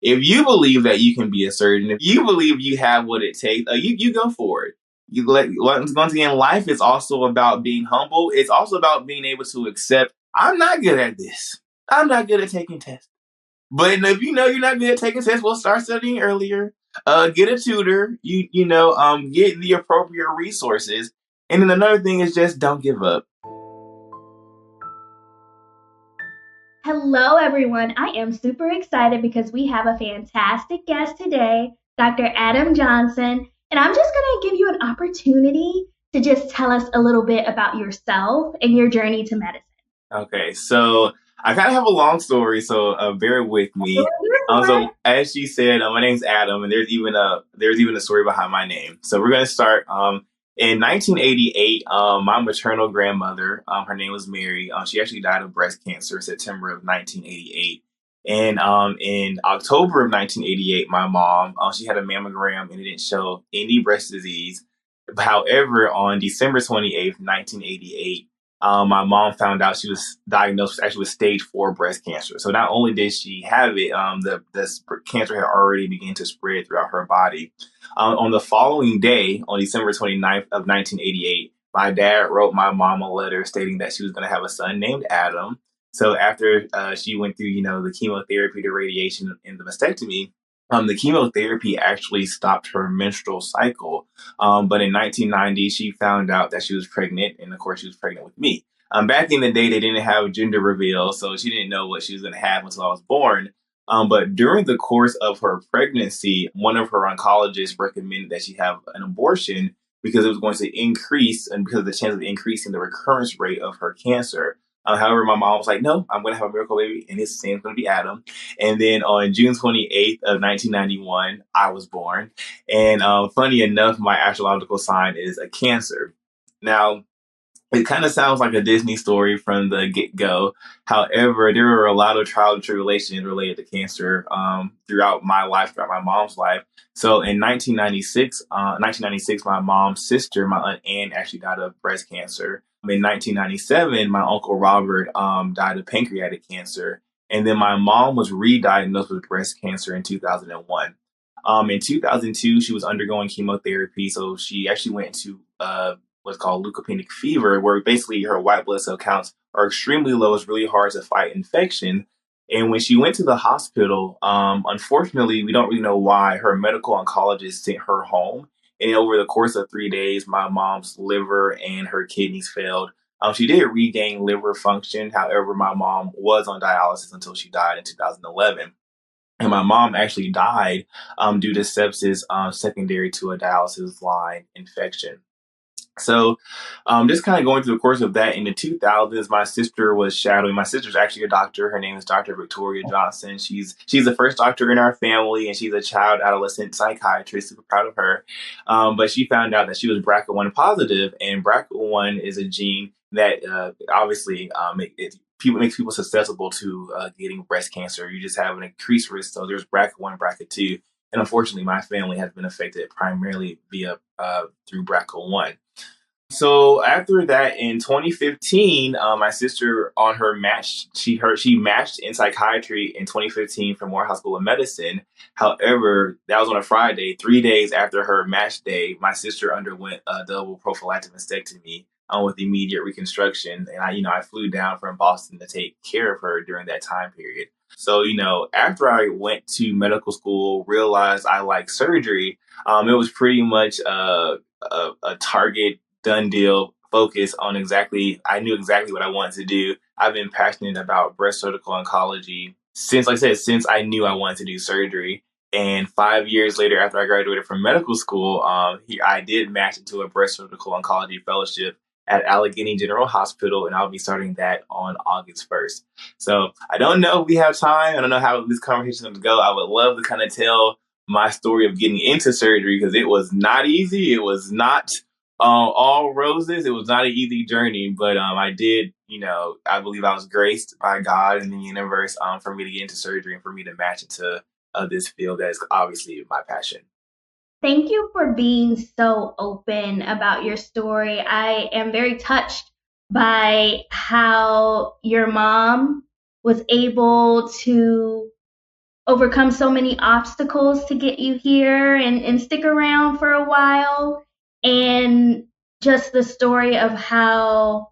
If you believe that you can be a surgeon, if you believe you have what it takes, you go for it. Once again, life is also about being humble. It's also about being able to accept, I'm not good at this. I'm not good at taking tests. But if you know you're not good at taking tests, we'll start studying earlier. Get a tutor. Get the appropriate resources. And then another thing is just don't give up. Hello, everyone. I am super excited because we have a fantastic guest today, Dr. Adam Johnson. And I'm just going to give you an opportunity to just tell us a little bit about yourself and your journey to medicine. Okay, so I kind of have a long story, so bear with me. So as she said, my name's Adam, and there's even a story behind my name. So we're gonna start. In 1988, my maternal grandmother, her name was Mary. She actually died of breast cancer September of 1988. And in October of 1988, my mom, she had a mammogram and it didn't show any breast disease. However, on December 28th, 1988, my mom found out she was diagnosed actually with stage 4 breast cancer. So not only did she have it, the cancer had already begun to spread throughout her body. On the following day, on December 29th of 1988, my dad wrote my mom a letter stating that she was going to have a son named Adam. So after she went through, the chemotherapy, the radiation, and the mastectomy, the chemotherapy actually stopped her menstrual cycle. But in 1990, she found out that she was pregnant. And of course, she was pregnant with me. Back in the day, they didn't have gender reveal. So she didn't know what she was going to have until I was born. But during the course of her pregnancy, one of her oncologists recommended that she have an abortion because it was going to increase and because of the chance of increasing the recurrence rate of her cancer. However, my mom was like, no, I'm going to have a miracle baby, and his name's going to be Adam. And then on June 28th of 1991, I was born. And funny enough, my astrological sign is a Cancer. Now, it kind of sounds like a Disney story from the get-go. However, there were a lot of trials and tribulations related to cancer throughout my life, throughout my mom's life. So in 1996, my mom's sister, my Aunt Ann, actually died of breast cancer. In 1997, my Uncle Robert died of pancreatic cancer. And then my mom was re-diagnosed with breast cancer in 2001. In 2002, she was undergoing chemotherapy. So she actually went into what's called leukopenic fever, where basically her white blood cell counts are extremely low. It's really hard to fight infection. And when she went to the hospital, unfortunately, we don't really know why, her medical oncologist sent her home. And over the course of 3 days, my mom's liver and her kidneys failed. She did regain liver function. However, my mom was on dialysis until she died in 2011. And my mom actually died due to sepsis secondary to a dialysis line infection. So just kind of going through the course of that, in the 2000s, my sister was shadowing. My sister's actually a doctor. Her name is Dr. Victoria Johnson. She's the first doctor in our family, and she's a child adolescent psychiatrist. Super proud of her. But she found out that she was BRCA1 positive, and BRCA1 is a gene that obviously makes people susceptible to getting breast cancer. You just have an increased risk. So there's BRCA1, BRCA2. And unfortunately, my family has been affected primarily through BRCA1. So after that, in 2015, my sister on her match, she matched in psychiatry in 2015 from Morehouse School of Medicine. However, that was on a Friday. 3 days after her match day, my sister underwent a double prophylactic mastectomy with immediate reconstruction. And I flew down from Boston to take care of her during that time period. So, after I went to medical school, realized I like surgery, it was pretty much a target done deal focus on I knew exactly what I wanted to do. I've been passionate about breast surgical oncology since I knew I wanted to do surgery. And 5 years later, after I graduated from medical school, I did match into a breast surgical oncology fellowship at Allegheny General Hospital, and I'll be starting that on August 1st. So I don't know if we have time. I don't know how this conversation is going to go. I would love to kind of tell my story of getting into surgery because it was not easy. It was not all roses. It was not an easy journey, but I did, I believe I was graced by God and the universe for me to get into surgery and for me to match into this field that is obviously my passion. Thank you for being so open about your story. I am very touched by how your mom was able to overcome so many obstacles to get you here and stick around for a while. And just the story of how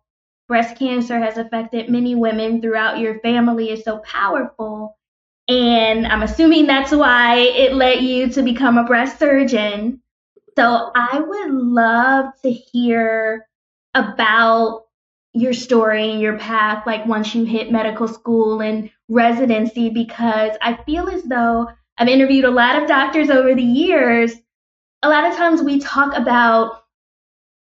breast cancer has affected many women throughout your family is so powerful. And I'm assuming that's why it led you to become a breast surgeon. So I would love to hear about your story and your path, like once you hit medical school and residency, because I feel as though I've interviewed a lot of doctors over the years. A lot of times we talk about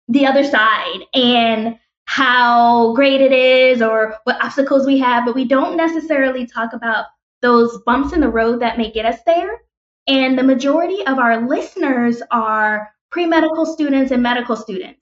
the other side and how great it is or what obstacles we have, but we don't necessarily talk about those bumps in the road that may get us there. And the majority of our listeners are pre-medical students and medical students.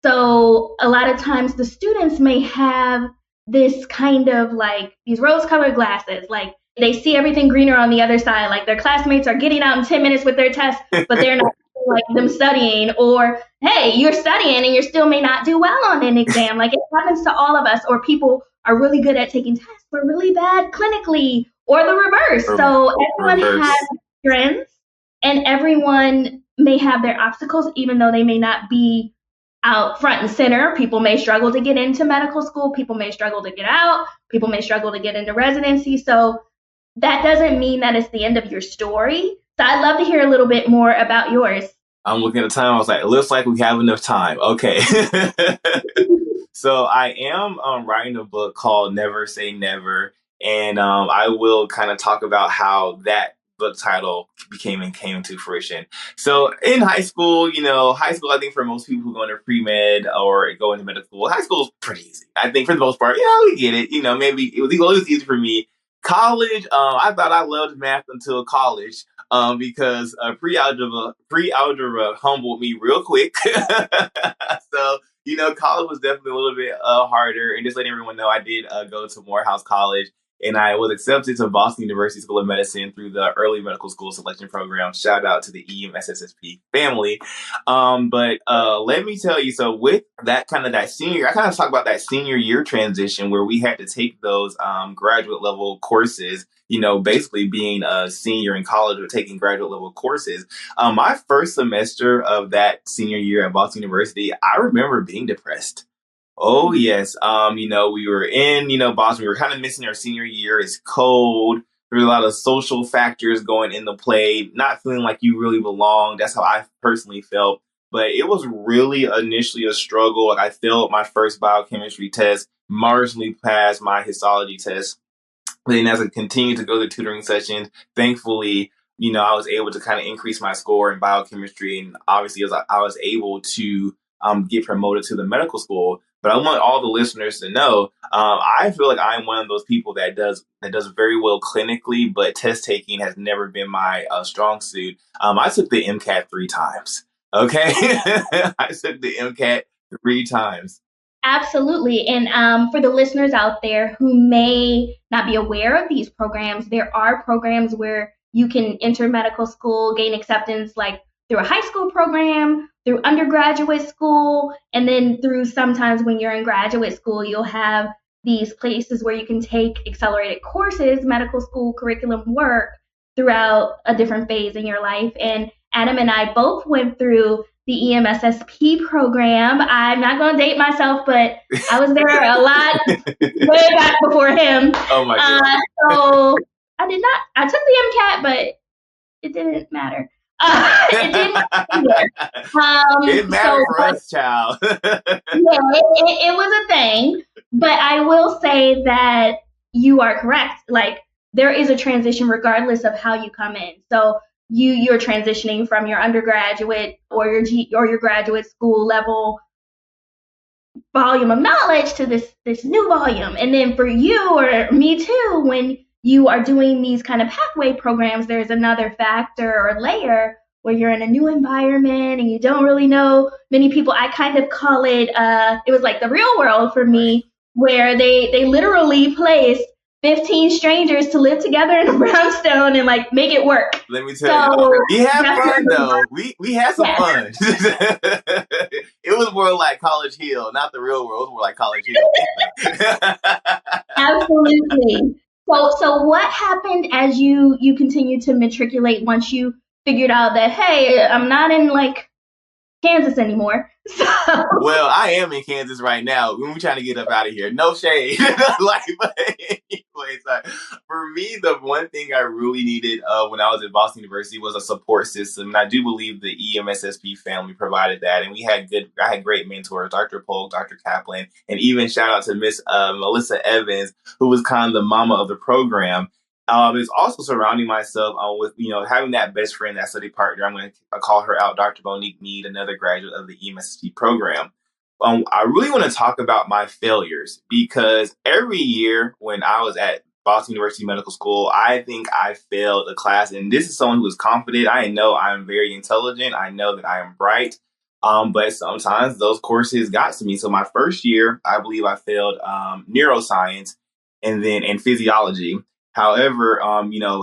So a lot of times the students may have this kind of like these rose-colored glasses, like they see everything greener on the other side, like their classmates are getting out in 10 minutes with their tests, but they're not like them studying, or hey, you're studying and you still may not do well on an exam. Like it happens to all of us, or people are really good at taking tests but really bad clinically, or the reverse. So everyone has strengths and everyone may have their obstacles, even though they may not be out front and center. People may struggle to get into medical school. People may struggle to get out. People may struggle to get into residency. So that doesn't mean that it's the end of your story. So I'd love to hear a little bit more about yours. I'm looking at the time. I was like, it looks like we have enough time. Okay. So I am writing a book called Never Say Never. And I will kind of talk about how that book title came into fruition. So in high school, I think for most people who go into pre-med or go into medical school, high school is pretty easy. I think for the most part, we get it. Maybe it was easy for me. College, I thought I loved math until college. Because pre-algebra humbled me real quick. So, college was definitely a little bit harder. And just letting everyone know, I did go to Morehouse College, and I was accepted to Boston University School of Medicine through the early medical school selection program. Shout out to the EMSSP family. But let me tell you, so with that senior, I kind of talk about that senior year transition where we had to take those graduate level courses, basically being a senior in college or taking graduate level courses. My first semester of that senior year at Boston University, I remember being depressed. Oh, yes. We were in, Boston. We were kind of missing our senior year. It's cold. There's a lot of social factors going into play, not feeling like you really belong. That's how I personally felt. But it was really initially a struggle. Like I failed my first biochemistry test, marginally passed my histology test. Then as I continued to go to tutoring sessions, thankfully, I was able to kind of increase my score in biochemistry. And obviously, as I was able to get promoted to the medical school. But I want all the listeners to know, I feel like I'm one of those people that does very well clinically, but test taking has never been my strong suit. I took the MCAT 3 times. Okay. I took the MCAT 3 times. Absolutely. And for the listeners out there who may not be aware of these programs, there are programs where you can enter medical school, gain acceptance, like through a high school program, through undergraduate school, and then through sometimes when you're in graduate school, you'll have these places where you can take accelerated courses, medical school curriculum work throughout a different phase in your life. And Adam and I both went through the EMSSP program. I'm not going to date myself, but I was there a lot way back before him. Oh my God. So I took the MCAT, but it didn't matter. It didn't matter. It mattered for us, child. It was a thing, but I will say that you are correct. Like there is a transition regardless of how you come in. So you're transitioning from your undergraduate or your graduate school level volume of knowledge to this new volume. And then for you or me too, when you are doing these kind of pathway programs, there's another factor or layer where you're in a new environment and you don't really know many people. I kind of call it, it was like the real world for me, where they literally placed 15 strangers to live together in a brownstone and like make it work. Let me tell you, we had fun though. We had some fun. It was more like College Hill, not the real world. It was more like College Hill. Absolutely. So what happened as you continued to matriculate once you figured out that, hey, I'm not in like Kansas anymore? So Well, I am in Kansas right now. We're trying to get up out of here. No shade. But anyways, for me, the one thing I really needed when I was at Boston University was a support system, and I do believe the EMSSP family provided that. And I had great mentors, Dr. Polk, Dr. Kaplan, and even shout out to Miss Melissa Evans, who was kind of the mama of the program. It's also surrounding myself with, having that best friend, that study partner. I'm going to call her out, Dr. Monique Mead, another graduate of the EMSSP program. I really want to talk about my failures because every year when I was at Boston University Medical School, I think I failed a class. And this is someone who is confident. I know I'm very intelligent. I know that I am bright. But sometimes those courses got to me. So my first year, I believe I failed neuroscience and physiology. However,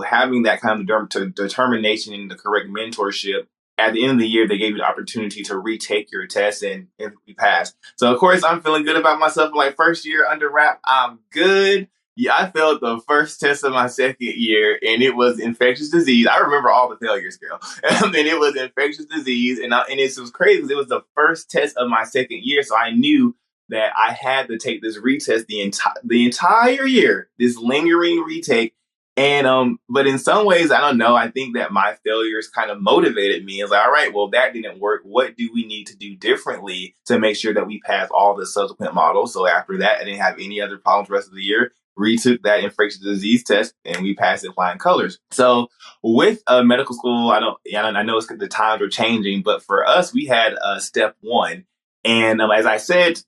having that kind of determination and the correct mentorship, at the end of the year, they gave you the opportunity to retake your test and you passed. So, of course, I'm feeling good about myself. Like first year under wrap, I'm good. Yeah, I failed the first test of my second year, and it was infectious disease. I remember all the failures, girl. And it was infectious disease, and it was crazy because it was the first test of my second year, so I knew that I had to take this retest the entire year, this lingering retake. And but in some ways, I don't know. I think that my failures kind of motivated me. It's like, all right, well, that didn't work. What do we need to do differently to make sure that we pass all the subsequent models? So after that, I didn't have any other problems the rest of the year. Retook that infectious disease test, and we passed it flying colors. So with medical school, I know the times are changing, but for us, we had step one. And as I said,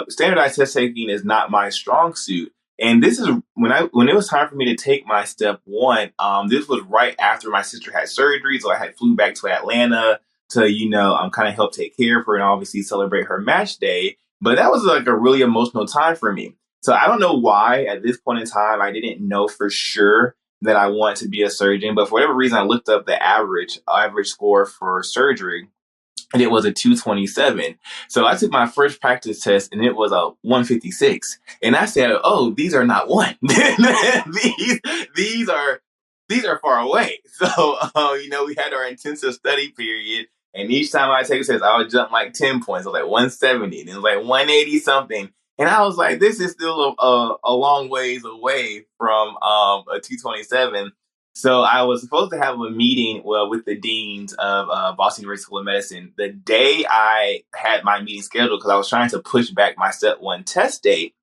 standardized test taking is not my strong suit. And this is when it was time for me to take my step one. This was right after my sister had surgery, so I had flew back to Atlanta to kind of help take care of her and obviously celebrate her match day. But that was like a really emotional time for me. So I don't know why at this point in time I didn't know for sure that I want to be a surgeon, but for whatever reason I looked up the average score for surgery, and it was a 227. So I took my first practice test and it was a 156. And I said, oh, these are not one. these are far away. So, we had our intensive study period. And each time I take a test, I would jump like 10 points. It was like 170 and it was like 180 something. And I was like, this is still a long ways away from a 227. So I was supposed to have a meeting with the deans of Boston University School of Medicine the day I had my meeting scheduled because I was trying to push back my step one test date.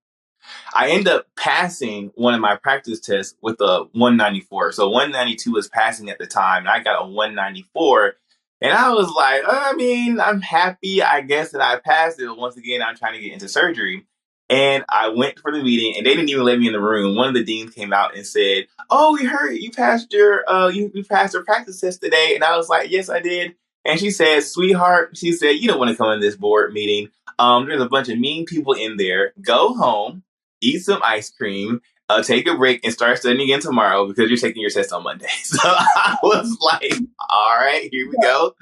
I ended up passing one of my practice tests with a 194. So 192 was passing at the time, and I got a 194. And I was like, I'm happy, I guess, that I passed it. Once again, I'm trying to get into surgery. And I went for the meeting, and they didn't even let me in the room. One of the deans came out and said, "Oh, we heard you passed your you passed your practice test today." And I was like, "Yes, I did." And she said, "Sweetheart," she said, "you don't want to come in this board meeting. There's a bunch of mean people in there. Go home, eat some ice cream, take a break, and start studying again tomorrow because you're taking your test on Monday." So I was like, "All right, here we go."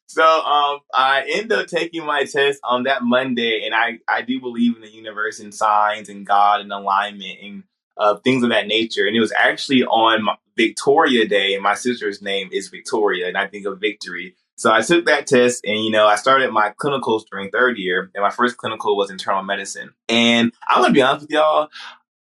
So I ended up taking my test on that Monday, and I do believe in the universe and signs and God and alignment and things of that nature. And it was actually on Victoria Day, and my sister's name is Victoria, and I think of victory. So I took that test, and I started my clinicals during third year, and my first clinical was internal medicine. And I'm gonna be honest with y'all,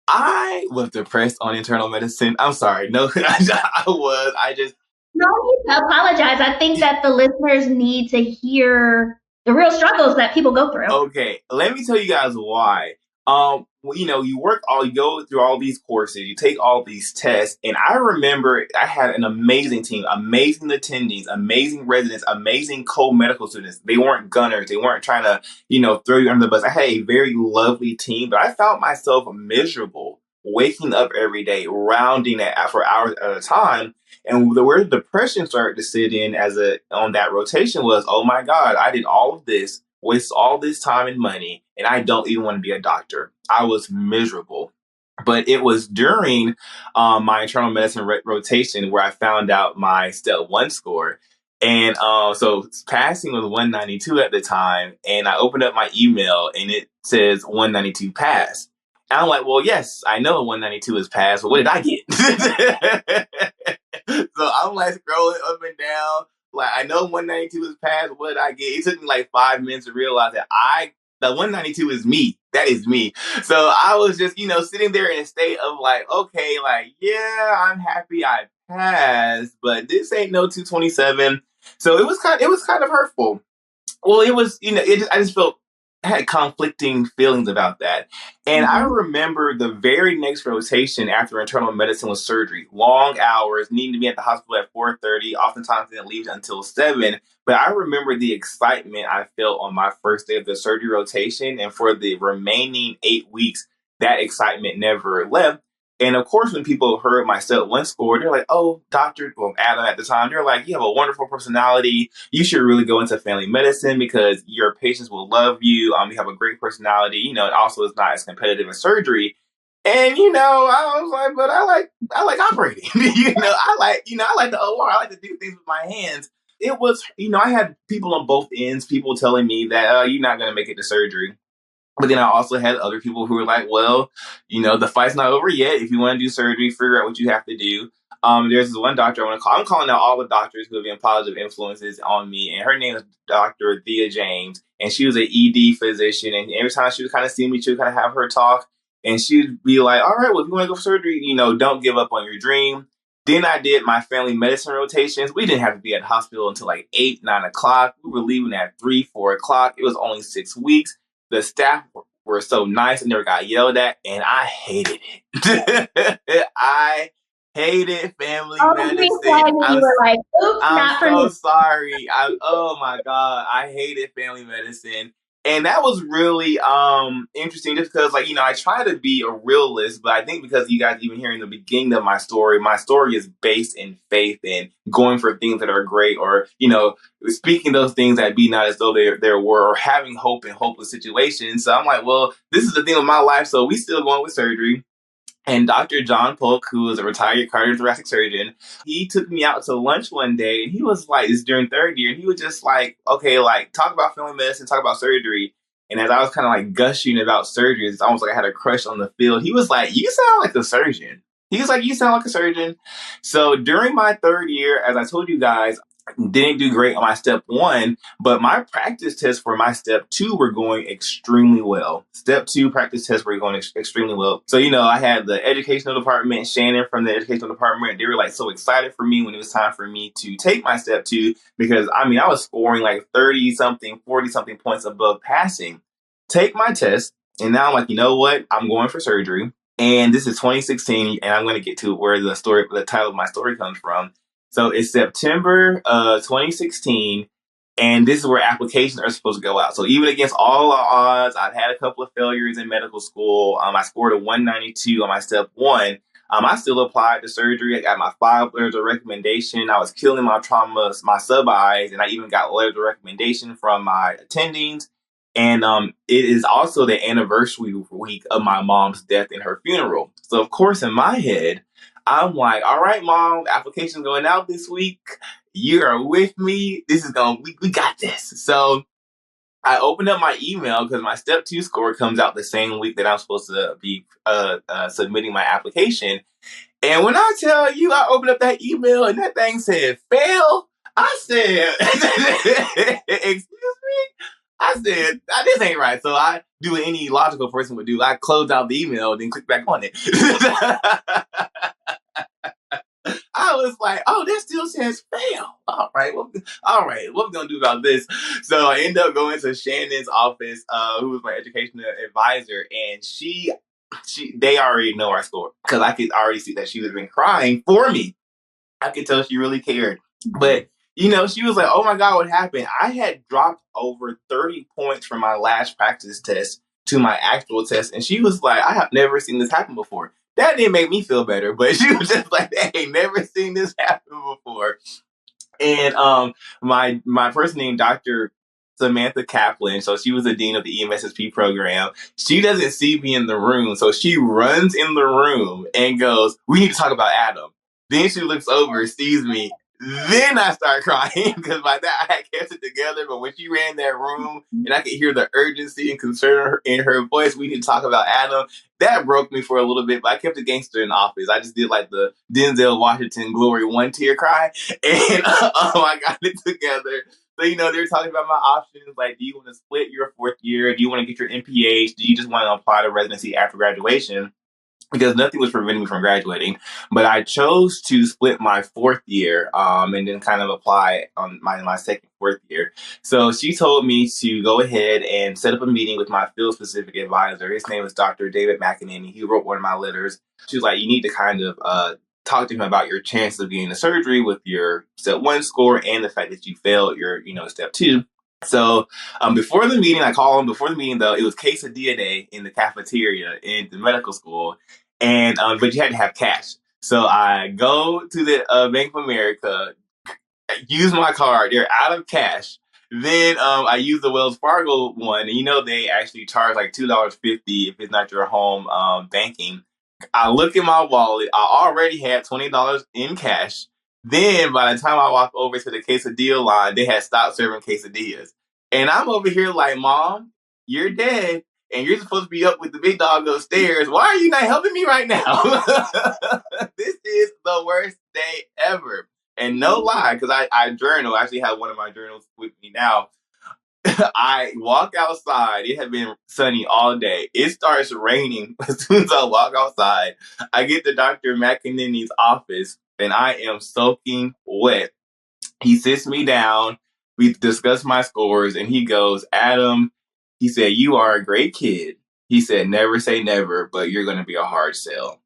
I was depressed on internal medicine. I'm sorry, no, I was. I just no need to apologize. I think that the listeners need to hear the real struggles that people go through. Okay, let me tell you guys why. You go through all these courses, you take all these tests, and I remember I had an amazing team, amazing attendings, amazing residents, amazing co-medical students. They weren't gunners. They weren't trying to, throw you under the bus. I had a very lovely team, but I found myself miserable waking up every day, rounding it for hours at a time. And where depression started to sit in on that rotation was, oh my God, I did all of this, waste all this time and money, and I don't even want to be a doctor. I was miserable. But it was during my internal medicine rotation where I found out my step one score. And so passing was 192 at the time. And I opened up my email and it says 192 pass. And I'm like, well, yes, I know 192 is passed, but what did I get? So I'm like scrolling up and down. Like, I know 192 is passed, but what did I get? It took me like 5 minutes to realize that the 192 is me. That is me. So I was just, sitting there in a state of like, okay, like, yeah, I'm happy I passed, but this ain't no 227. So it was kind of hurtful. Well, it was, I just felt I had conflicting feelings about that. And I Mm-hmm. remember the very next rotation after internal medicine was surgery. Long hours, needing to be at the hospital at 4:30. Oftentimes didn't leave until 7. But I remember the excitement I felt on my first day of the surgery rotation. And for the remaining 8 weeks, that excitement never left. And of course, when people heard my step one score, they're like, oh, Dr. Well, Adam at the time, they're like, you have a wonderful personality. You should really go into family medicine because your patients will love you. You have a great personality. It also is not as competitive as surgery. And I was like, but I like operating. I like the OR. I like to do things with my hands. It was, I had people on both ends, people telling me that you're not going to make it to surgery. But then I also had other people who were like, well, the fight's not over yet. If you want to do surgery, figure out what you have to do. There's this one doctor I want to call. I'm calling out all the doctors who have been positive influences on me. And her name is Dr. Thea James. And she was an ED physician. And every time she would kind of see me, she would kind of have her talk. And she'd be like, all right, well, if you want to go for surgery, don't give up on your dream. Then I did my family medicine rotations. We didn't have to be at the hospital until like 8, 9 o'clock. We were leaving at 3, 4 o'clock. It was only 6 weeks. The staff were so nice and never got yelled at, and I hated it. I hated family All the green medicine. flags, and you were like, oops, I'm not for so me. sorry. Oh my God, I hated family medicine. And that was really interesting just because I try to be a realist, but I think because you guys even hearing the beginning of my story is based in faith and going for things that are great, or speaking those things that be not as though there were, or having hope in hopeless situations. So I'm like, well, this is the thing of my life, so we still going with surgery. And Dr. John Polk, who is a retired cardiothoracic surgeon, he took me out to lunch one day, and he was like, it's during third year, and he was just like, okay, like, talk about family medicine, talk about surgery. And as I was kind of like gushing about surgery, it's almost like I had a crush on the field. He was like, you sound like a surgeon. He was like, you sound like a surgeon. So during my third year, as I told you guys, didn't do great on my step one, but my practice tests for my step two were going extremely well. Step two practice tests were going extremely well. So, I had the educational department, Shannon from the educational department. They were like so excited for me when it was time for me to take my step two because I was scoring like 30 something, 40 something points above passing. Take my test. And now I'm like, you know what? I'm going for surgery. And this is 2016, and I'm going to get to where the title of my story comes from. So it's September 2016, and this is where applications are supposed to go out. So even against all odds, I've had a couple of failures in medical school. I scored a 192 on my step one. I still applied to surgery. I got my 5 letters of recommendation. I was killing my traumas, my sub-Is, and I even got letters of recommendation from my attendings. And it is also the anniversary week of my mom's death and her funeral. So, of course, in my head, I'm like, all right, Mom, application's going out this week. You are with me. We got this. So I opened up my email because my step two score comes out the same week that I'm supposed to be submitting my application. And when I tell you, I opened up that email and that thing said fail. I said, excuse me? I said, this ain't right. So I do what any logical person would do. I closed out the email and then click back on it. I was like, oh, that still says fail. All right, what we gonna do about this? So I ended up going to Shannon's office, who was my educational advisor, and they already know our score because I could already see that she was been crying for me. I could tell she really cared. But she was like, oh my God, what happened? I had dropped over 30 points from my last practice test to my actual test. And she was like, I have never seen this happen before. That didn't make me feel better, but she was just like, they ain't never seen this happen before. And my first name, Dr. Samantha Kaplan, so she was the dean of the EMSSP program. She doesn't see me in the room, so she runs in the room and goes, we need to talk about Adam. Then she looks over, sees me, Then I start crying because by that I had kept it together. But when she ran that room and I could hear the urgency and concern in her voice, we didn't talk about Adam. That broke me for a little bit, but I kept the gangster in office. I just did like the Denzel Washington Glory one tear cry, and I got it together. So, they were talking about my options. Like, do you want to split your fourth year? Do you want to get your MPH? Do you just want to apply to residency after graduation? Because nothing was preventing me from graduating. But I chose to split my fourth year and then kind of apply on my second fourth year. So she told me to go ahead and set up a meeting with my field-specific advisor. His name is Dr. David McEnany. He wrote one of my letters. She was like, you need to kind of talk to him about your chances of getting the surgery with your step 1 score and the fact that you failed your, step 2. So before the meeting, I called him. Before the meeting, though, it was quesadilla day in the cafeteria in the medical school, and but you had to have cash. So I go to the Bank of America, use my card. They're out of cash. Then I use the Wells Fargo one, and they actually charge like $2.50 if it's not your home banking. I look in my wallet. I already had $20 in cash. Then by the time I walk over to the quesadilla line, they had stopped serving quesadillas. And I'm over here like, Mom, you're dead. And you're supposed to be up with the big dog upstairs. Why are you not helping me right now? This is the worst day ever. And no lie, because I journal. I actually have one of my journals with me now. I walk outside. It had been sunny all day. It starts raining as soon as I walk outside. I get to Dr. McEnany's office, and I am soaking wet. He sits me down. We discuss my scores, and he goes, Adam, he said, you are a great kid. He said, never say never, but you're going to be a hard sell.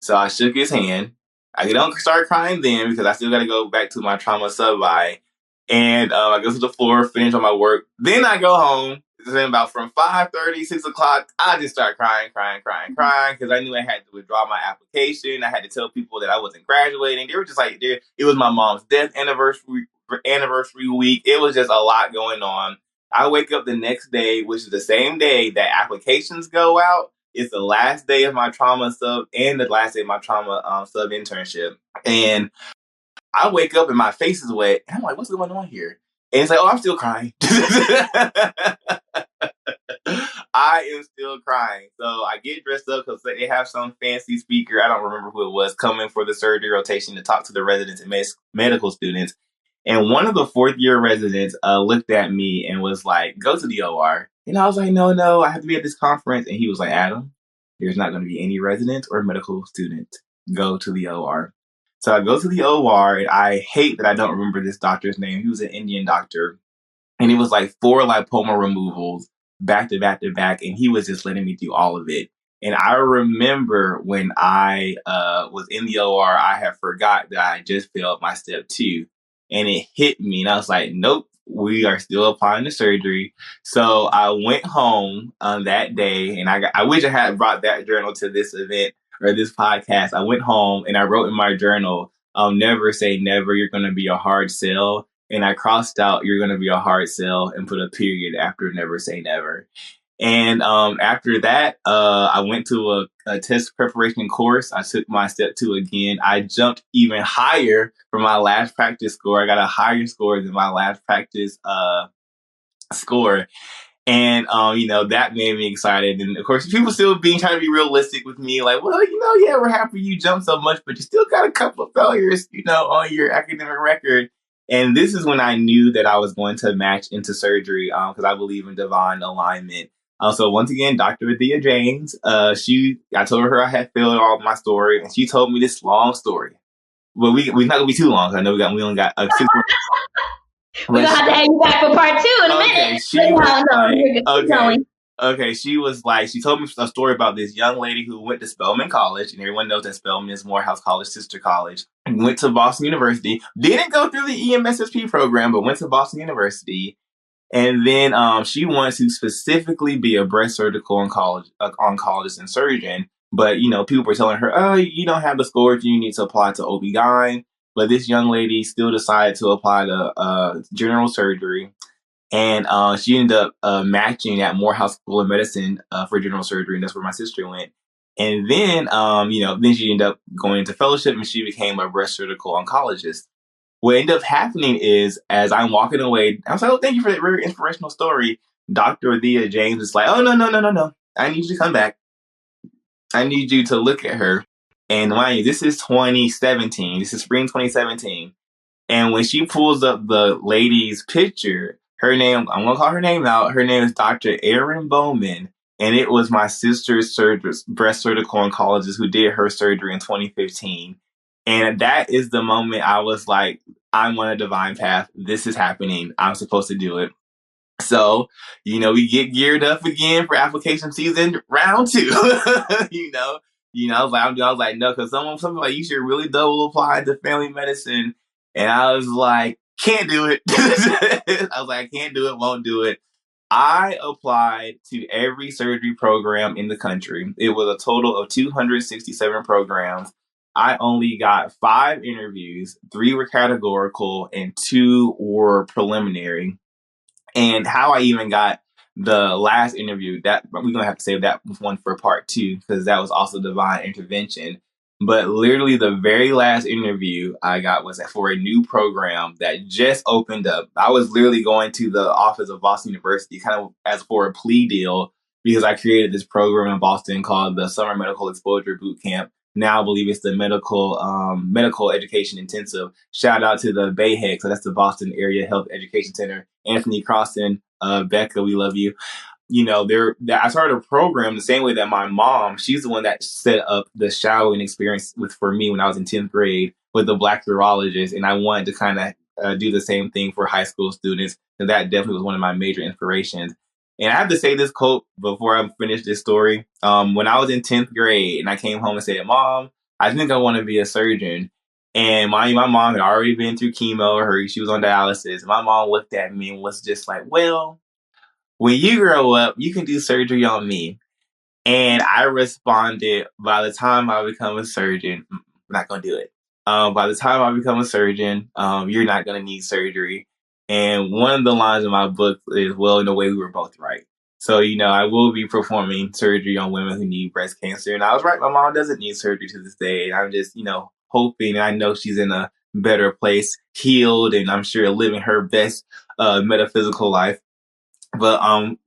So I shook his hand. I don't start crying then because I still got to go back to my trauma sub-I. And I go to the floor, finish on my work. Then I go home. Then about from 5:30, 6 o'clock, I just start crying because I knew I had to withdraw my application. I had to tell people that I wasn't graduating. They were just like, it was my mom's death anniversary week. It was just a lot going on. I wake up the next day, which is the same day that applications go out. It's the last day of my trauma sub and the last day of my trauma sub internship. And I wake up and my face is wet. And I'm like, what's going on here? And it's like, oh, I'm still crying. I am still crying. So I get dressed up because they have some fancy speaker, I don't remember who it was, coming for the surgery rotation to talk to the residents and medical students. And one of the fourth year residents looked at me and was like, go to the OR. And I was like, no, I have to be at this conference. And he was like, Adam, there's not going to be any residents or medical students. Go to the OR. So I go to the OR, and I hate that I don't remember this doctor's name. He was an Indian doctor. And it was like 4 lipoma removals back to back to back. And he was just letting me do all of it. And I remember when I was in the OR, I had forgot that I just failed my step 2. And it hit me. And I was like, nope, we are still applying the surgery. So I went home on that day. And I wish I had brought that journal to this event or this podcast. I went home and I wrote in my journal, never say never. You're going to be a hard sell. And I crossed out, you're going to be a hard sell, and put a period after never say never. And after that, I went to a test preparation course. I took my step 2 again. I jumped even higher from my last practice score. I got a higher score than my last practice score. And, that made me excited. And of course, people still trying to be realistic with me. Like, well, yeah, we're happy you jumped so much, but you still got a couple of failures, on your academic record. And this is when I knew that I was going to match into surgery because I believe in divine alignment. So once again, Dr. Adia James, I told her I had filled all my story, and she told me this long story. Well, we're not gonna be too long. I know we only got 6 more. We're gonna have to have you back for part 2 in a minute. She was like, she told me a story about this young lady who went to Spelman College, and everyone knows that Spelman is Morehouse College, sister college, and went to Boston University, didn't go through the EMSSP program, but went to Boston University. And then she wanted to specifically be a breast surgical oncologist and surgeon. But, people were telling her, oh, you don't have the scores, you need to apply to OB-GYN. But this young lady still decided to apply to general surgery. And she ended up matching at Morehouse School of Medicine for general surgery. And that's where my sister went. And then, then she ended up going into fellowship, and she became a breast surgical oncologist. what ended up happening is, as I'm walking away, I was like, oh, thank you for that very inspirational story. Dr. Thea James is like, oh, no. I need you to come back. I need you to look at her. And mind you, this is 2017. This is spring 2017. And when she pulls up the lady's picture, her name, I'm going to call her name out. Her name is Dr. Erin Bowman. And it was my sister's breast surgical oncologist who did her surgery in 2015. And that is the moment I was like, I'm on a divine path. This is happening. I'm supposed to do it. So, we get geared up again for application season round 2. I was like, no, because something like, you should really double apply to family medicine. And I was like, can't do it. I was like, I can't do it, won't do it. I applied to every surgery program in the country. It was a total of 267 programs. I only got 5 interviews, 3 were categorical, and 2 were preliminary. And how I even got the last interview, that we're gonna have to save that one for part 2, because that was also divine intervention. But literally the very last interview I got was for a new program that just opened up. I was literally going to the office of Boston University kind of as for a plea deal, because I created this program in Boston called the Summer Medical Exposure Boot Camp. Now I believe it's the medical education intensive. Shout out to the BAHEC, so that's the Boston Area Health Education Center. Anthony Crossan, Becca, we love you. I started a program the same way that my mom, she's the one that set up the shadowing experience for me when I was in 10th grade with the Black urologist. And I wanted to kind of do the same thing for high school students. And that definitely was one of my major inspirations. And I have to say this quote before I finish this story. When I was in 10th grade and I came home and said, Mom, I think I want to be a surgeon. And my mom had already been through chemo. She was on dialysis. My mom looked at me and was just like, well, when you grow up, you can do surgery on me. And I responded, by the time I become a surgeon, I'm not going to do it. By the time I become a surgeon, you're not going to need surgery. And one of the lines in my book is, well, in a way, we were both right. So, I will be performing surgery on women who need breast cancer. And I was right. My mom doesn't need surgery to this day. And I'm just, hoping. I know she's in a better place, healed, and I'm sure living her best metaphysical life. But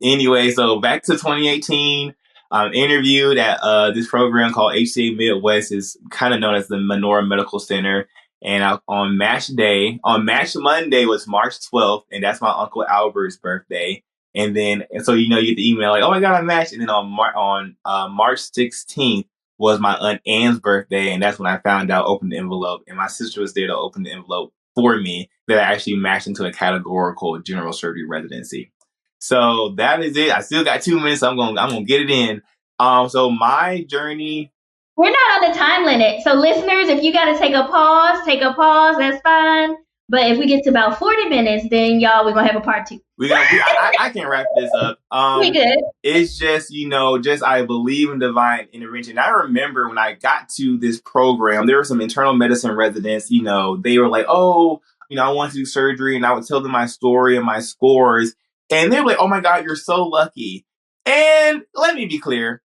anyway, so back to 2018. I'm interviewed at this program called HCA Midwest. Is kind of known as the Menorah Medical Center. And on Match Monday was March 12th, and that's my Uncle Albert's birthday. And so you get the email like, oh my God, I matched. And then on March 16th was my Aunt Anne's birthday, and that's when I found out, opened the envelope, and my sister was there to open the envelope for me, that I actually matched into a categorical general surgery residency. So that is it. I still got 2 minutes. So I'm gonna get it in. So my journey. We're not on the time limit. So listeners, if you got to take a pause. That's fine. But if we get to about 40 minutes, then y'all, we're going to have a part 2. I can wrap this up. We good. It's just, I believe in divine intervention. I remember when I got to this program, there were some internal medicine residents, they were like, oh, I want to do surgery. And I would tell them my story and my scores. And they were like, oh my God, you're so lucky. And let me be clear.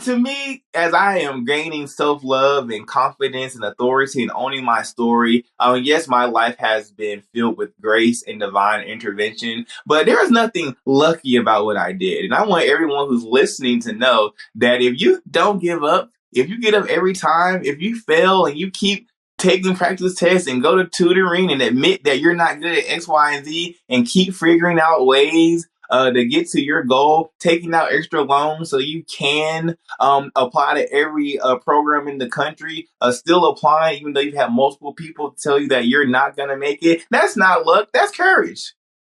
To me, as I am gaining self-love and confidence and authority and owning my story, yes, my life has been filled with grace and divine intervention, but there is nothing lucky about what I did. And I want everyone who's listening to know that if you don't give up, if you get up every time, if you fail and you keep taking practice tests and go to tutoring and admit that you're not good at X, Y, and Z and keep figuring out ways to get to your goal, taking out extra loans so you can apply to every program in the country, still applying even though you have multiple people tell you that you're not going to make it. That's not luck. That's courage.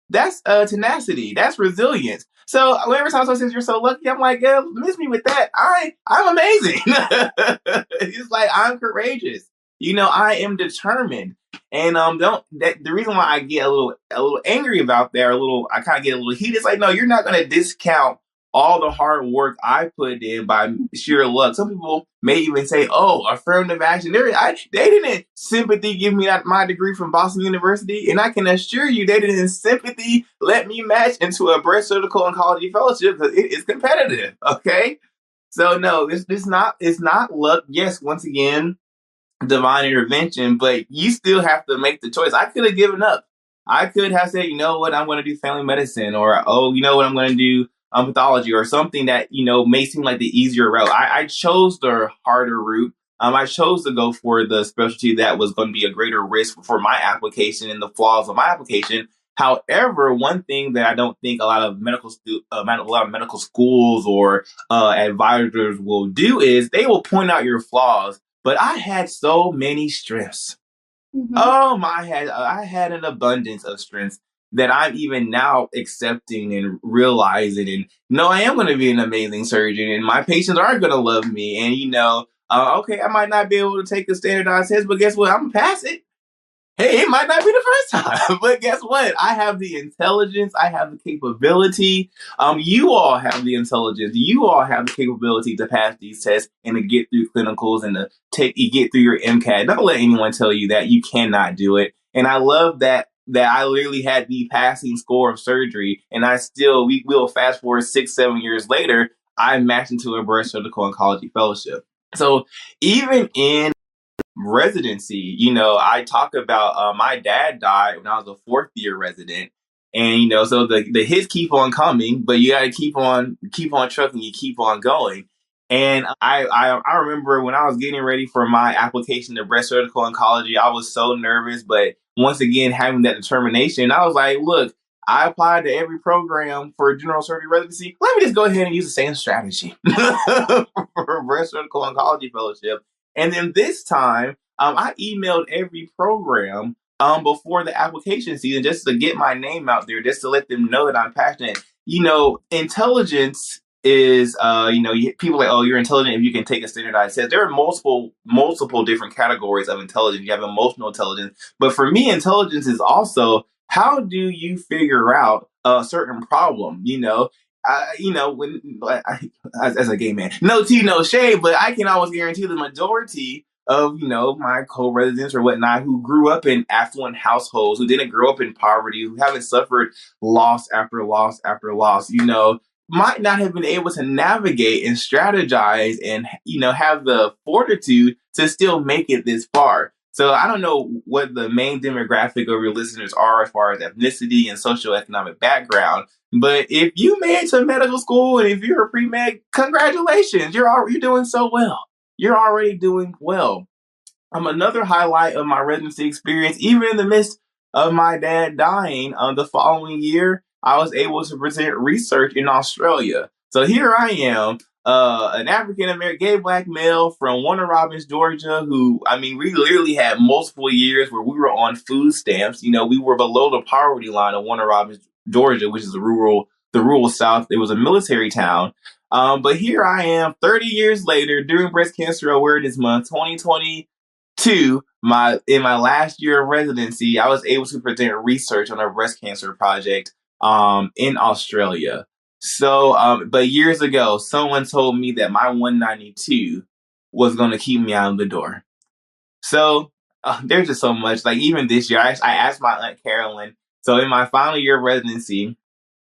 That's tenacity. That's resilience. So every time someone says you're so lucky, I'm like, yeah, miss me with that. I'm amazing. It's like, I'm courageous. I am determined. And the reason why I get a little angry about that, I kind of get a little heated. It's like, no, you're not going to discount all the hard work I put in by sheer luck. Some people may even say, oh, affirmative action. They didn't sympathy give me my degree from Boston University. And I can assure you they didn't sympathy let me match into a breast surgical oncology fellowship because it is competitive. Okay. So no, it's not luck. Yes, once again, divine intervention, but you still have to make the choice. I could have given up. I could have said, you know what, I'm going to do family medicine, or, oh, you know what, I'm going to do pathology, or something that, may seem like the easier route. I chose the harder route. I chose to go for the specialty that was going to be a greater risk for my application and the flaws of my application. However, one thing that I don't think a lot of medical schools or advisors will do is they will point out your flaws. But I had so many strengths. Mm-hmm. I had an abundance of strengths that I'm even now accepting and realizing. And I am going to be an amazing surgeon, and my patients are going to love me. And okay, I might not be able to take a standardized test, but guess what? I'm gonna pass it. Hey, it might not be the first time, but guess what? I have the intelligence. I have the capability. You all have the intelligence. You all have the capability to pass these tests and to get through clinicals and to get through your MCAT. Don't let anyone tell you that you cannot do it. And I love that I literally had the passing score of surgery, and we will fast forward 6-7 years later, I matched into a breast surgical oncology fellowship. So even in residency, I talk about my dad died when I was a fourth year resident, and so the hits keep on coming, but you got to keep on trucking, you keep on going. And I remember when I was getting ready for my application to breast surgical oncology, I was so nervous, but once again having that determination, I was like, look, I applied to every program for general surgery residency. Let me just go ahead and use the same strategy for breast surgical oncology fellowship. And then this time, I emailed every program before the application season just to get my name out there, just to let them know that I'm passionate. Intelligence is, people are like, oh, you're intelligent if you can take a standardized test. There are multiple different categories of intelligence. You have emotional intelligence. But for me, intelligence is also, how do you figure out a certain problem? As a gay man, no tea, no shade, but I can always guarantee the majority of my co-residents or whatnot who grew up in affluent households, who didn't grow up in poverty, who haven't suffered loss after loss after loss, might not have been able to navigate and strategize and have the fortitude to still make it this far. So I don't know what the main demographic of your listeners are as far as ethnicity and socioeconomic background, but if you made it to medical school and if you're a pre-med, congratulations, you're doing so well. You're already doing well. Another highlight of my residency experience, even in the midst of my dad dying, the following year, I was able to present research in Australia. So here I am, an African American gay black male from Warner Robins, Georgia, who, we literally had multiple years where we were on food stamps. We were below the poverty line of Warner Robins, Georgia, which is the rural South. It was a military town. But here I am 30 years later during Breast Cancer Awareness Month 2022, in my last year of residency, I was able to present research on a breast cancer project in Australia. So, but years ago, someone told me that my 192 was going to keep me out of the door. So there's just so much. Like even this year, I asked my Aunt Carolyn. So in my final year of residency,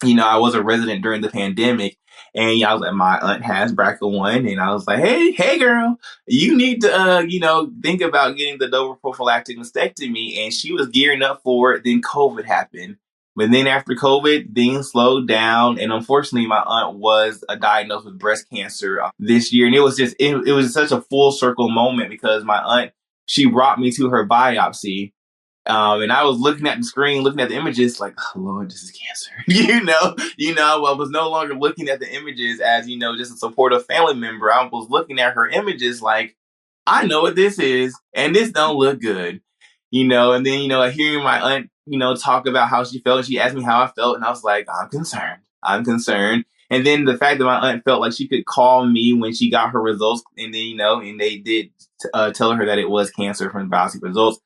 I was a resident during the pandemic, and I was like, my aunt has BRCA1, and I was like, hey, girl, you need to, think about getting the double prophylactic mastectomy. And she was gearing up for it. Then COVID happened. But then after COVID, things slowed down, and unfortunately, my aunt was diagnosed with breast cancer this year, and it was just it was such a full circle moment because my aunt, she brought me to her biopsy. And I was looking at the screen, looking at the images, like, oh Lord, this is cancer. I was no longer looking at the images as, just a supportive family member. I was looking at her images like, I know what this is, and this don't look good. And then, hearing my aunt, talk about how she felt, and she asked me how I felt, and I was like, I'm concerned. I'm concerned. And then the fact that my aunt felt like she could call me when she got her results, and then, and they did tell her that it was cancer from the biopsy results.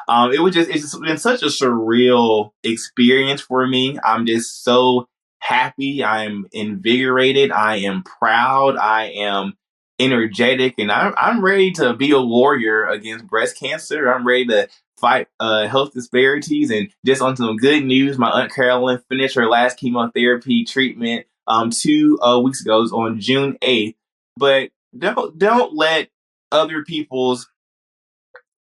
It's just been such a surreal experience for me. I'm just so happy. I'm invigorated. I am proud. I am energetic, and I'm ready to be a warrior against breast cancer. I'm ready to fight health disparities. And just on some good news, my Aunt Carolyn finished her last chemotherapy treatment 2 weeks ago. It was on June 8th. But don't let other people's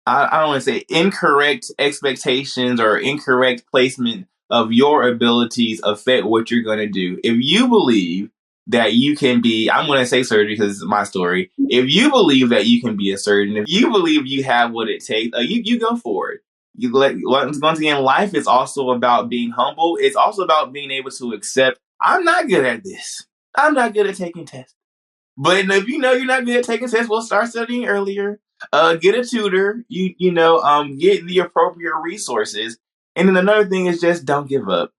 I don't want to say incorrect expectations or incorrect placement of your abilities affect what you're going to do. If you believe that you can be, I'm going to say surgery because it's my story. If you believe that you can be a surgeon, if you believe you have what it takes, you go for it. Once again, life is also about being humble. It's also about being able to accept, I'm not good at this. I'm not good at taking tests. But if you know you're not good at taking tests, we'll start studying earlier. Get a tutor. Get the appropriate resources. And then another thing is just don't give up.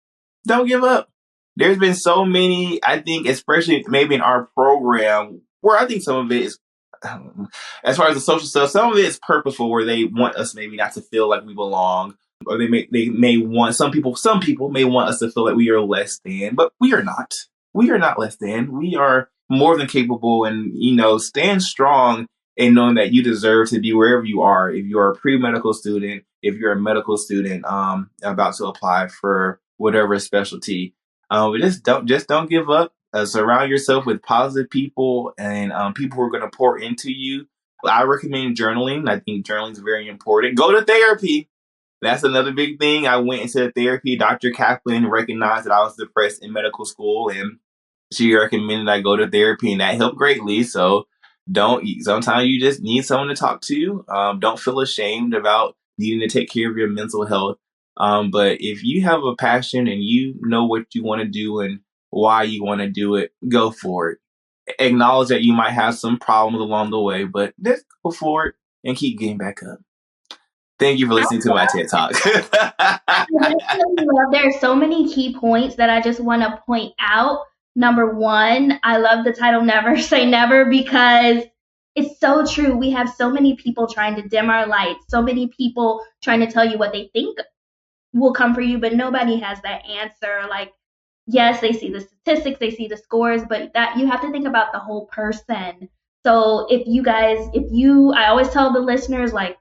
Don't give up. There's been so many, I think, especially maybe in our program, where I think some of it is, as far as the social stuff, some of it is purposeful, where they want us maybe not to feel like we belong, or they may want some people may want us to feel like we are less than, but we are not. We are not less than. We are more than capable, and stand strong in knowing that you deserve to be wherever you are. If you're a pre-medical student, if you're a medical student about to apply for whatever specialty, but just don't give up. Surround yourself with positive people and people who are going to pour into you. I recommend journaling. I think journaling is very important. Go to therapy. That's another big thing. I went into therapy. Dr. Kaplan recognized that I was depressed in medical school, and she recommended I go to therapy, and that helped greatly. So sometimes you just need someone to talk to. Don't feel ashamed about needing to take care of your mental health. But if you have a passion and you know what you want to do and why you want to do it, go for it. Acknowledge that you might have some problems along the way, but just go for it and keep getting back up. Thank you for listening to my TED Talk. There are so many key points that I just want to point out. Number one, I love the title Never Say Never because it's so true. We have so many people trying to dim our lights, so many people trying to tell you what they think will come for you, but nobody has that answer. Like, yes, they see the statistics, they see the scores, but that you have to think about the whole person. So I always tell the listeners, like,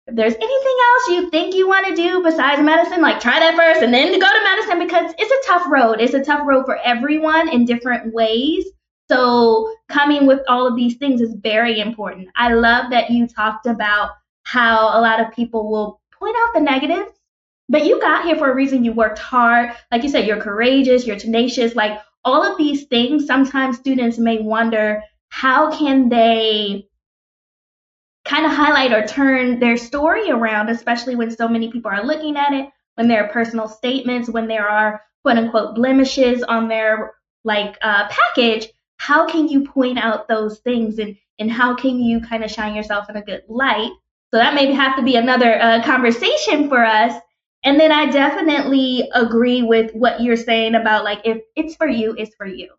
if there's anything else you think you want to do besides medicine, like try that first and then to go to medicine because it's a tough road. It's a tough road for everyone in different ways. So coming with all of these things is very important. I love that you talked about how a lot of people will point out the negatives, but you got here for a reason. You worked hard. Like you said, you're courageous, you're tenacious, like all of these things. Sometimes students may wonder, how can they kind of highlight or turn their story around, especially when so many people are looking at it, when there are personal statements, when there are quote unquote blemishes on their package. How can you point out those things and how can you kind of shine yourself in a good light? So that may have to be another conversation for us. And then I definitely agree with what you're saying about, like, if it's for you, it's for you.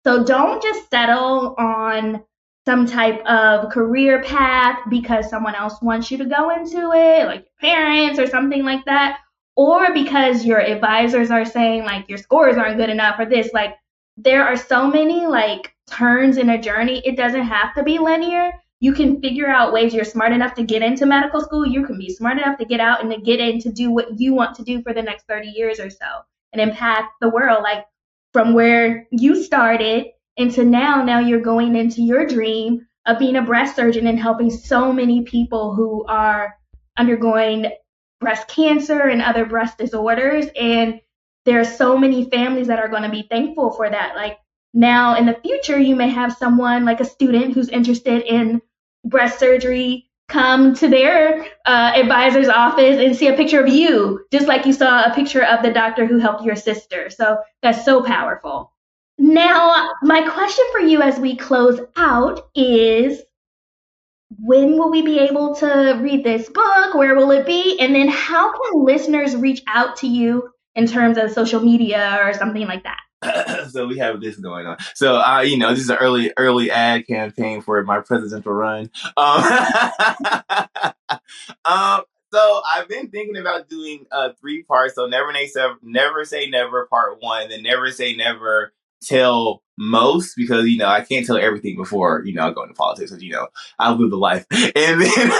So don't just settle on some type of career path because someone else wants you to go into it, like your parents or something like that, or because your advisors are saying like your scores aren't good enough or this. Like, there are so many like turns in a journey. It doesn't have to be linear. You can figure out ways. You're smart enough to get into medical school. You can be smart enough to get out and to get in to do what you want to do for the next 30 years or so and impact the world. Like, from where you started into now you're going into your dream of being a breast surgeon and helping so many people who are undergoing breast cancer and other breast disorders. And there are so many families that are going to be thankful for that. Like, now in the future, you may have someone like a student who's interested in breast surgery come to their advisor's office and see a picture of you, just like you saw a picture of the doctor who helped your sister. So that's so powerful. Now, my question for you as we close out is, when will we be able to read this book? Where will it be? And then how can listeners reach out to you in terms of social media or something like that? So we have this going on. So, this is an early ad campaign for my presidential run. So I've been thinking about doing 3 parts. So never say never part 1, then never say never tell most, because I can't tell everything before I go into politics, because I'll live the life, and then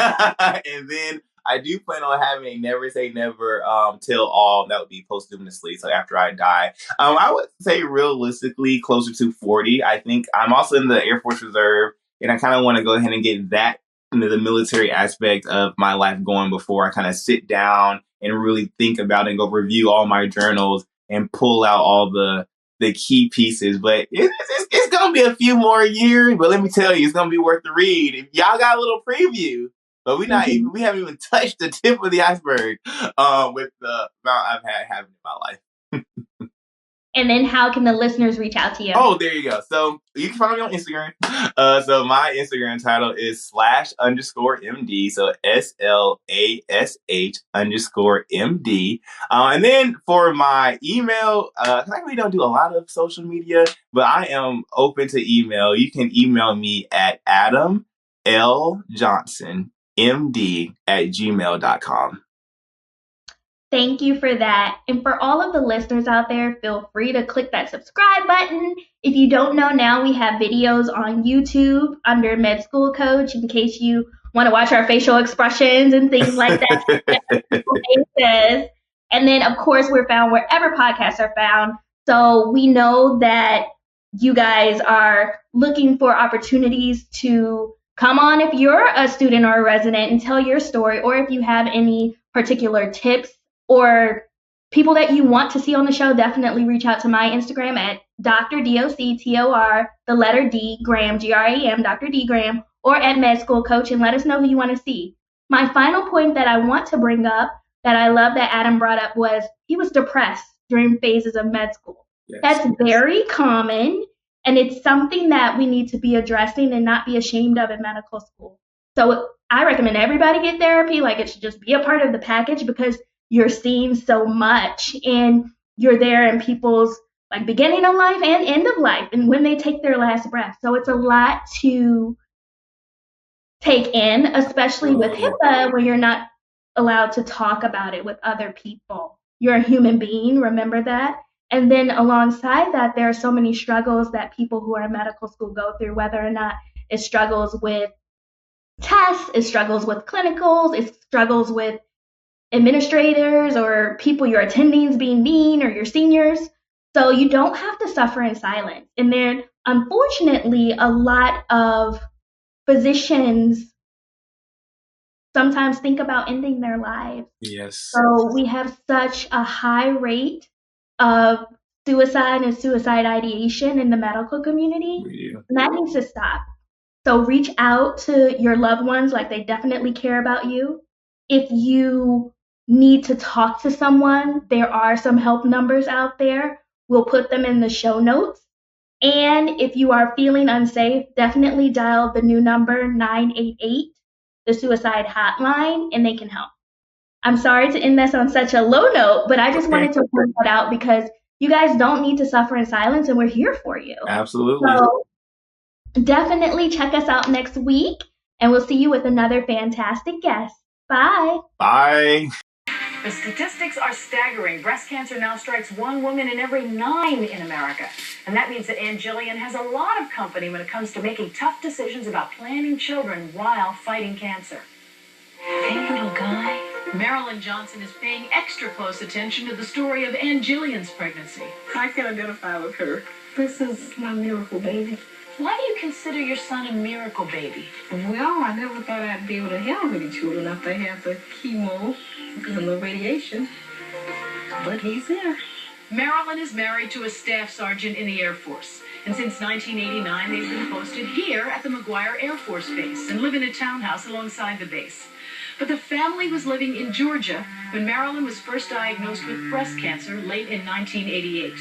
and then I do plan on having a never say never tell all that would be posthumously. So after I die, I would say realistically closer to 40. I think I'm also in the Air Force Reserve, and I kind of want to go ahead and get that the military aspect of my life going before I kind of sit down and really think about and go review all my journals and pull out all the key pieces. But it's going to be a few more years. But let me tell you, it's going to be worth the read. If y'all got a little preview, but we haven't even touched the tip of the iceberg with the amount I've having in my life. And then how can the listeners reach out to you? Oh, there you go. So you can find me on Instagram. So my Instagram title is /_MD. So SLASH_MD. And then for my email, I really don't do a lot of social media, but I am open to email. You can email me at adamljohnsonmd@gmail.com. Thank you for that. And for all of the listeners out there, feel free to click that subscribe button. If you don't know now, we have videos on YouTube under Med School Coach in case you want to watch our facial expressions and things like that. And then, of course, we're found wherever podcasts are found. So we know that you guys are looking for opportunities to come on if you're a student or a resident and tell your story, or if you have any particular tips or people that you want to see on the show, definitely reach out to my Instagram at Dr. DOCTOR, the letter D, Graham, GRAM, Dr. D Graham, or at Med School Coach, and let us know who you want to see. My final point that I want to bring up that I love that Adam brought up was he was depressed during phases of med school. Yes, that's very common, and it's something that we need to be addressing and not be ashamed of in medical school. So I recommend everybody get therapy. Like, it should just be a part of the package because you're seeing so much and you're there in people's like beginning of life and end of life and when they take their last breath. So it's a lot to take in, especially with HIPAA, where you're not allowed to talk about it with other people. You're a human being, remember that. And then alongside that, there are so many struggles that people who are in medical school go through, whether or not it's struggles with tests, it struggles with clinicals, it struggles with administrators or people you're attending being mean, or your seniors. So you don't have to suffer in silence. And then, unfortunately, a lot of physicians sometimes think about ending their lives. Yes. So we have such a high rate of suicide and suicide ideation in the medical community. And that needs to stop. So reach out to your loved ones, like they definitely care about you. If you need to talk to someone, there are some help numbers out there. We'll put them in the show notes. And if you are feeling unsafe, definitely dial the new number 988, the suicide hotline, and they can help. I'm sorry to end this on such a low note, but I just wanted to point that out because you guys don't need to suffer in silence, and we're here for you. Absolutely. So definitely check us out next week, and we'll see you with another fantastic guest. Bye. Bye. The statistics are staggering. Breast cancer now strikes one woman in every 9 in America. And that means that Ann Jillian has a lot of company when it comes to making tough decisions about planning children while fighting cancer. Hey, little guy. Marilyn Johnson is paying extra close attention to the story of Ann Jillian's pregnancy. I can identify with her. This is my miracle baby. Why do you consider your son a miracle baby? Well, I never thought I'd be able to have any children after I had the chemo and the radiation. But he's there. Marilyn is married to a staff sergeant in the Air Force. And since 1989, they've been posted here at the McGuire Air Force Base and live in a townhouse alongside the base. But the family was living in Georgia when Marilyn was first diagnosed with breast cancer late in 1988.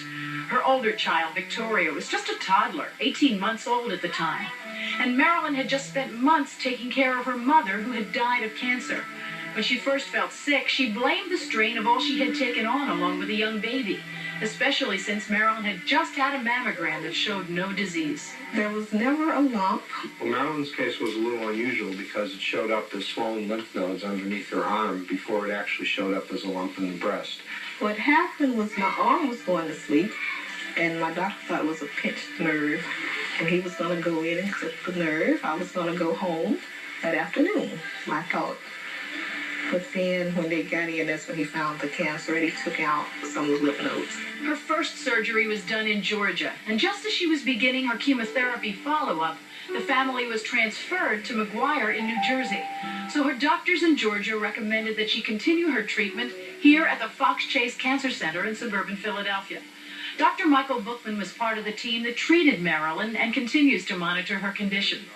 Her older child, Victoria, was just a toddler, 18 months old at the time. And Marilyn had just spent months taking care of her mother, who had died of cancer. When she first felt sick, she blamed the strain of all she had taken on along with the young baby, especially since Marilyn had just had a mammogram that showed no disease. There was never a lump. Well, Marilyn's case was a little unusual because it showed up as swollen lymph nodes underneath her arm before it actually showed up as a lump in the breast. What happened was my arm was going to sleep, and my doctor thought it was a pinched nerve, and he was going to go in and clip the nerve. I was going to go home that afternoon, I thought. But then when they got in, that's when he found the cancer, and he took out some of the lymph nodes. Her first surgery was done in Georgia, and just as she was beginning her chemotherapy follow-up, The family was transferred to McGuire in New Jersey. So her doctors in Georgia recommended that she continue her treatment here at the Fox Chase Cancer Center in suburban Philadelphia. Dr. Michael Bookman was part of the team that treated Marilyn and continues to monitor her condition.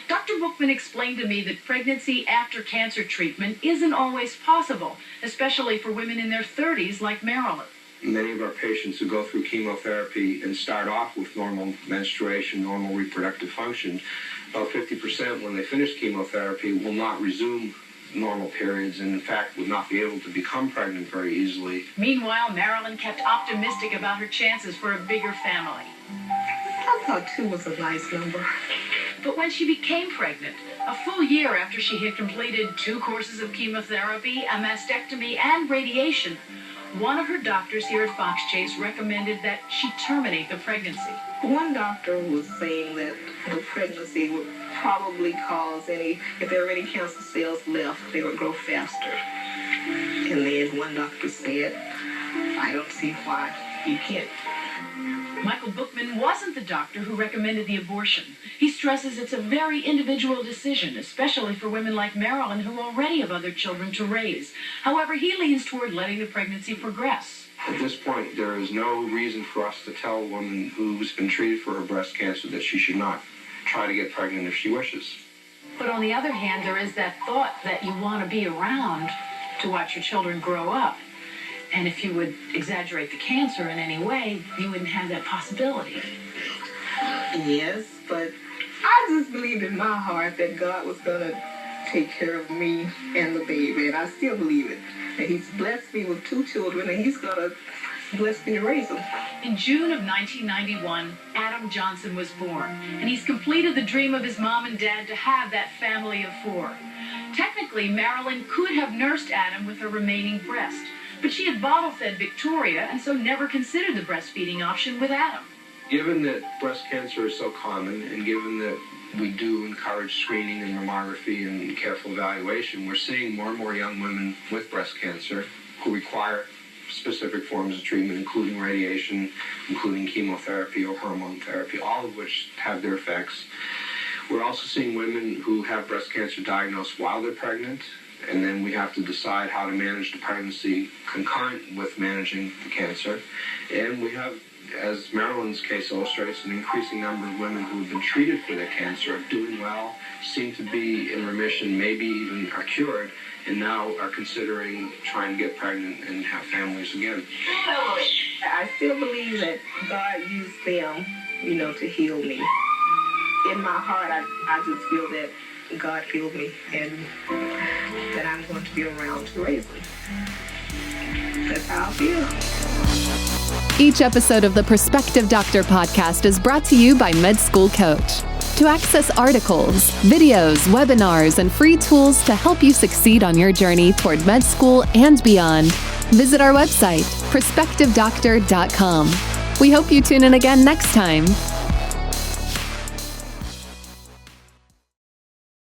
Dr. Bookman explained to me that pregnancy after cancer treatment isn't always possible, especially for women in their 30s like Marilyn. Many of our patients who go through chemotherapy and start off with normal menstruation, normal reproductive function, about 50% when they finish chemotherapy will not resume normal periods and in fact would not be able to become pregnant very easily. Meanwhile, Marilyn kept optimistic about her chances for a bigger family. I thought 2 was a nice number. But when she became pregnant, a full year after she had completed 2 courses of chemotherapy, a mastectomy, and radiation, one of her doctors here at Fox Chase recommended that she terminate the pregnancy. One doctor was saying that the pregnancy would probably cause if there were any cancer cells left, they would grow faster. And then one doctor said, I don't see why you can't. Michael Bookman wasn't the doctor who recommended the abortion. He stresses it's a very individual decision, especially for women like Marilyn who already have other children to raise. However, he leans toward letting the pregnancy progress. At this point, there is no reason for us to tell a woman who's been treated for her breast cancer that she should not try to get pregnant if she wishes. But on the other hand, there is that thought that you want to be around to watch your children grow up. And if you would exaggerate the cancer in any way, you wouldn't have that possibility. Yes, but I just believed in my heart that God was going to take care of me and the baby, and I still believe it. And He's blessed me with 2 children, and He's going to bless me to raise them. In June of 1991, Adam Johnson was born, and he's completed the dream of his mom and dad to have that family of 4. Technically, Marilyn could have nursed Adam with her remaining breast, but she had bottle-fed Victoria and so never considered the breastfeeding option with Adam. Given that breast cancer is so common and given that we do encourage screening and mammography and careful evaluation, we're seeing more and more young women with breast cancer who require specific forms of treatment, including radiation, including chemotherapy or hormone therapy, all of which have their effects. We're also seeing women who have breast cancer diagnosed while they're pregnant, and then we have to decide how to manage the pregnancy concurrent with managing the cancer. And we have, as Marilyn's case illustrates, an increasing number of women who have been treated for their cancer, are doing well, seem to be in remission, maybe even are cured, and now are considering trying to get pregnant and have families again. I still believe that God used them, to heal me. In my heart, I just feel that God healed me and that I'm going to be around to raise them. That's how I feel. Each episode of the Prospective Doctor podcast is brought to you by Med School Coach. To access articles, videos, webinars, and free tools to help you succeed on your journey toward med school and beyond, visit our website, prospectivedoctor.com. We hope you tune in again next time.